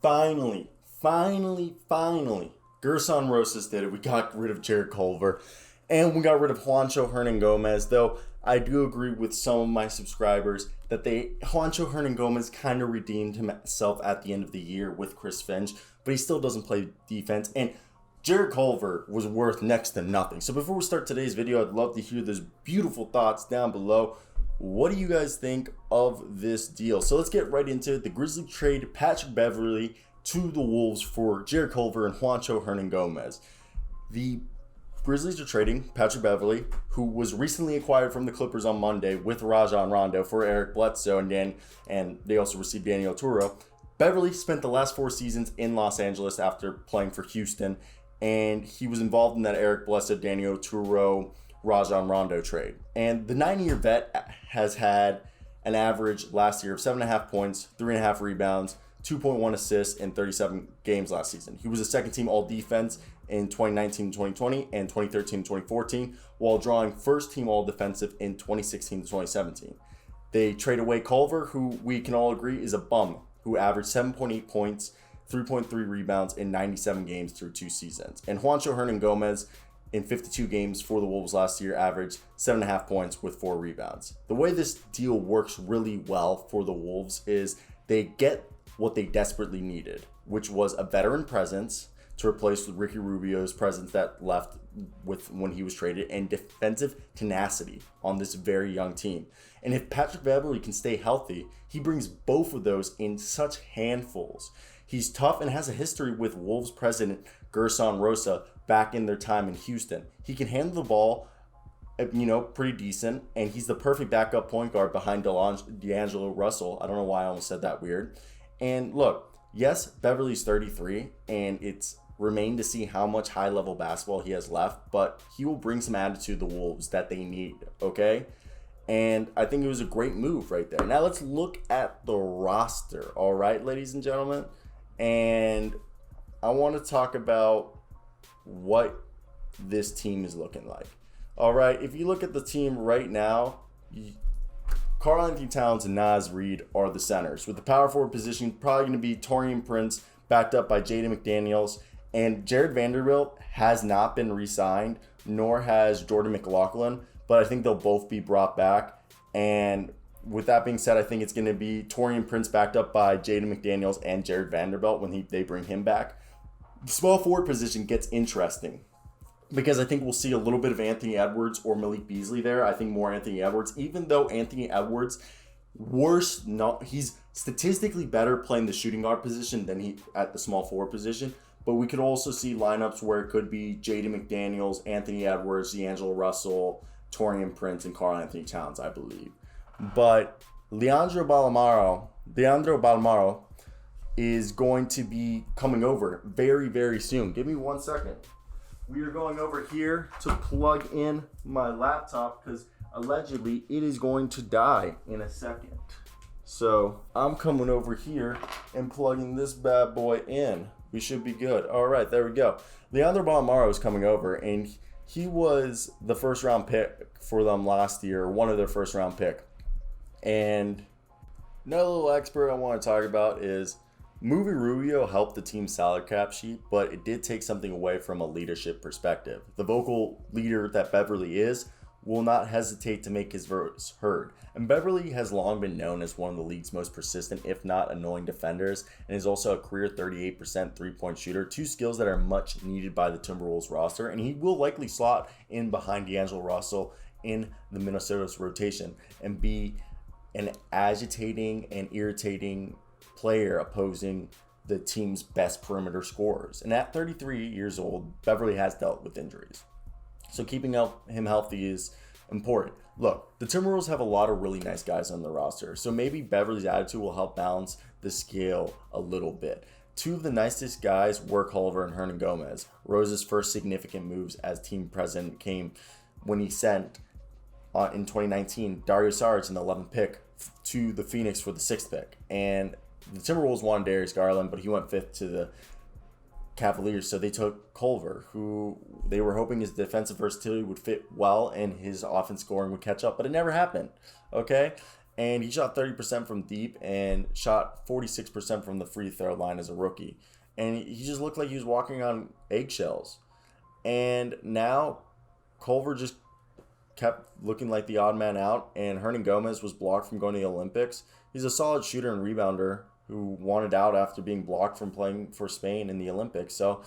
Finally, Gerson Rosas did it. We got rid of Jarrett Culver, and we got rid of Juancho Hernangomez, though I do agree with some of my subscribers that Juancho Hernangomez kind of redeemed himself at the end of the year with Chris Finch, but he still doesn't play defense, and Jarrett Culver was worth next to nothing. So before we start today's video, I'd love to hear those beautiful thoughts down below. What do you guys think of this deal? So let's get right into it. The Grizzlies trade Patrick Beverley to the Wolves for Jarrett Culver and Juancho Hernangomez. The Grizzlies are trading Patrick Beverley, who was recently acquired from the Clippers on Monday with Rajon Rondo, for Eric Bledsoe, and they also received Daniel Turo. Beverley spent the last 4 seasons in Los Angeles after playing for Houston, and he was involved in that Eric Bledsoe, Daniel Turo, Rajon Rondo trade. And the 9-year vet has had an average last year of 7.5 points, 3.5 rebounds, 2.1 assists in 37 games last season. He was a second-team All-Defense in 2019-2020 and 2013-2014, while drawing first-team All-Defensive in 2016-2017. They trade away Culver, who we can all agree is a bum, who averaged 7.8 points, 3.3 rebounds in 97 games through 2 seasons. And Juancho Hernangomez, in 52 games for the Wolves last year, averaged 7.5 points with 4 rebounds. The way this deal works really well for the Wolves is they get what they desperately needed, which was a veteran presence to replace Ricky Rubio's presence that left with when he was traded, and defensive tenacity on this very young team. And if Patrick Beverley can stay healthy, he brings both of those in such handfuls. He's tough and has a history with Wolves president Gerson Rosas back in their time in Houston. He can handle the ball, pretty decent, and he's the perfect backup point guard behind D'Angelo Russell. I don't know why I almost said that weird. And look, yes, Beverly's 33, and it's remained to see how much high-level basketball he has left, but he will bring some attitude to the Wolves that they need, okay? And I think it was a great move right there. Now let's look at the roster, all right, ladies and gentlemen? And I want to talk about what this team is looking like. All right, if you look at the team right now, Karl-Anthony Towns and Naz Reid are the centers. With the power forward position, probably going to be Taurean Prince, backed up by Jaden McDaniels. And Jared Vanderbilt has not been re-signed, nor has Jordan McLaughlin, but I think they'll both be brought back. And with that being said, I think it's going to be Taurean Prince backed up by Jaden McDaniels and Jared Vanderbilt when they bring him back. The small forward position gets interesting because I think we'll see a little bit of Anthony Edwards or Malik Beasley there. I think more Anthony Edwards, even though Anthony Edwards, he's statistically better playing the shooting guard position than he at the small forward position. But we could also see lineups where it could be Jaden McDaniels, Anthony Edwards, D'Angelo Russell, Taurean Prince, and Karl-Anthony Towns, I believe. But Leandro Balmaro is going to be coming over very, very soon. Give me 1 second. We are going over here to plug in my laptop because allegedly it is going to die in a second. So I'm coming over here and plugging this bad boy in. We should be good. All right, there we go. Leandro Balmaro is coming over, and he was the first-round pick for them last year, one of their first-round pick. And another little expert I want to talk about is moving Rubio helped the team's salary cap sheet, but it did take something away from a leadership perspective. The vocal leader that Beverley is will not hesitate to make his voice heard. And Beverley has long been known as one of the league's most persistent, if not annoying defenders, and is also a career 38% three-point shooter, 2 skills that are much needed by the Timberwolves roster, and he will likely slot in behind D'Angelo Russell in the Minnesota's rotation and be an agitating and irritating player opposing the team's best perimeter scorers. And at 33 years old, Beverley has dealt with injuries. So keeping him healthy is important. Look, the Timberwolves have a lot of really nice guys on the roster, so maybe Beverley's attitude will help balance the scale a little bit. 2 of the nicest guys were Culver and Hernangomez. Rose's first significant moves as team president came when he sent, in 2019, Dario Saric in the 11th pick to the Phoenix for the 6th pick. And the Timberwolves wanted Darius Garland, but he went 5th to the Cavaliers, so they took Culver, who they were hoping his defensive versatility would fit well and his offense scoring would catch up, but it never happened, okay? And he shot 30% from deep and shot 46% from the free throw line as a rookie. And he just looked like he was walking on eggshells. And now Culver just kept looking like the odd man out, and Hernangomez was blocked from going to the Olympics. He's a solid shooter and rebounder who wanted out after being blocked from playing for Spain in the Olympics. So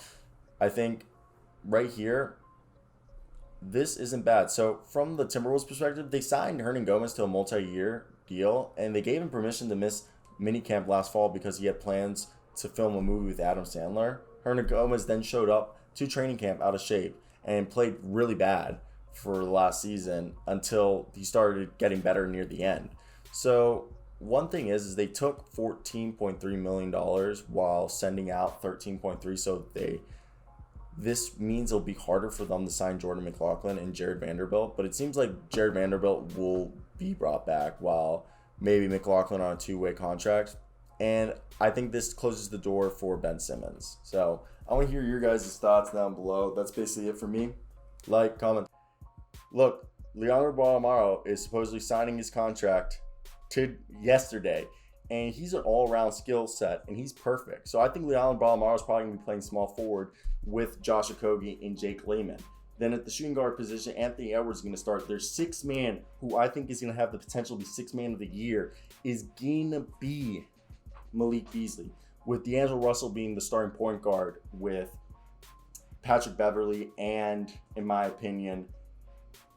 I think right here, this isn't bad. So from the Timberwolves perspective, they signed Hernangomez to a multi-year deal, and they gave him permission to miss minicamp last fall because he had plans to film a movie with Adam Sandler. Hernangomez then showed up to training camp out of shape and played really bad for the last season until he started getting better near the end. So one thing is they took $14.3 million while sending out $13.3 million. So this means it'll be harder for them to sign Jordan McLaughlin and Jared Vanderbilt. But it seems like Jared Vanderbilt will be brought back while maybe McLaughlin on a two-way contract. And I think this closes the door for Ben Simmons. So I want to hear your guys' thoughts down below. That's basically it for me. Like, comment. Look, Leandro Bolmaro is supposedly signing his contract yesterday, and he's an all-around skill set, and he's perfect. So I think Leandro Bolmaro is probably going to be playing small forward with Josh Okogie and Jake Layman. Then at the shooting guard position, Anthony Edwards is going to start. Their sixth man, who I think is going to have the potential to be sixth man of the year, is going to be Malik Beasley, with D'Angelo Russell being the starting point guard with Patrick Beverley and, in my opinion,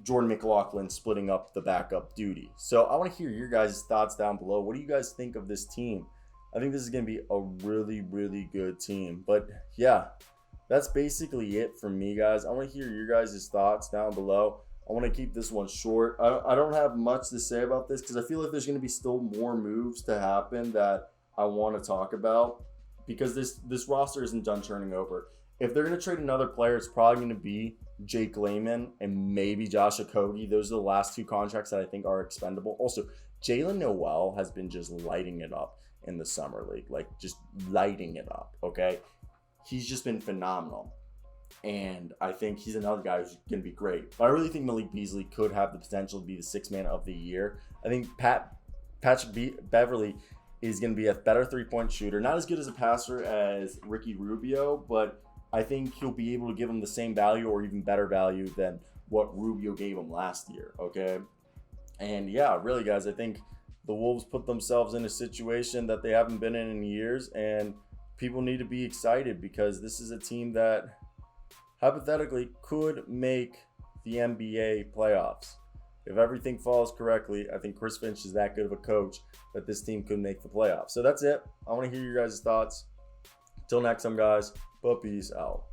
Jordan McLaughlin splitting up the backup duty. So I want to hear your guys' thoughts down below. What do you guys think of this team? I think this is going to be a really, really good team. But yeah, that's basically it for me, guys. I want to hear your guys' thoughts down below. I want to keep this one short. I don't have much to say about this because I feel like there's going to be still more moves to happen that I want to talk about because this roster isn't done turning over. If they're going to trade another player, it's probably going to be Jake Layman and maybe Josh Okogie. Those are the last two contracts that I think are expendable. Also, Jalen Noel has been just lighting it up in the summer league, like just lighting it up, okay? He's just been phenomenal. And I think he's another guy who's going to be great. But I really think Malik Beasley could have the potential to be the sixth man of the year. I think Patrick Beverley is going to be a better three-point shooter. Not as good as a passer as Ricky Rubio, but I think he'll be able to give him the same value or even better value than what Rubio gave him last year, okay? And yeah, really, guys, I think the Wolves put themselves in a situation that they haven't been in years, and people need to be excited because this is a team that hypothetically could make the NBA playoffs. If everything falls correctly, I think Chris Finch is that good of a coach that this team could make the playoffs. So that's it. I want to hear your guys' thoughts. Till next time, guys. But peace out.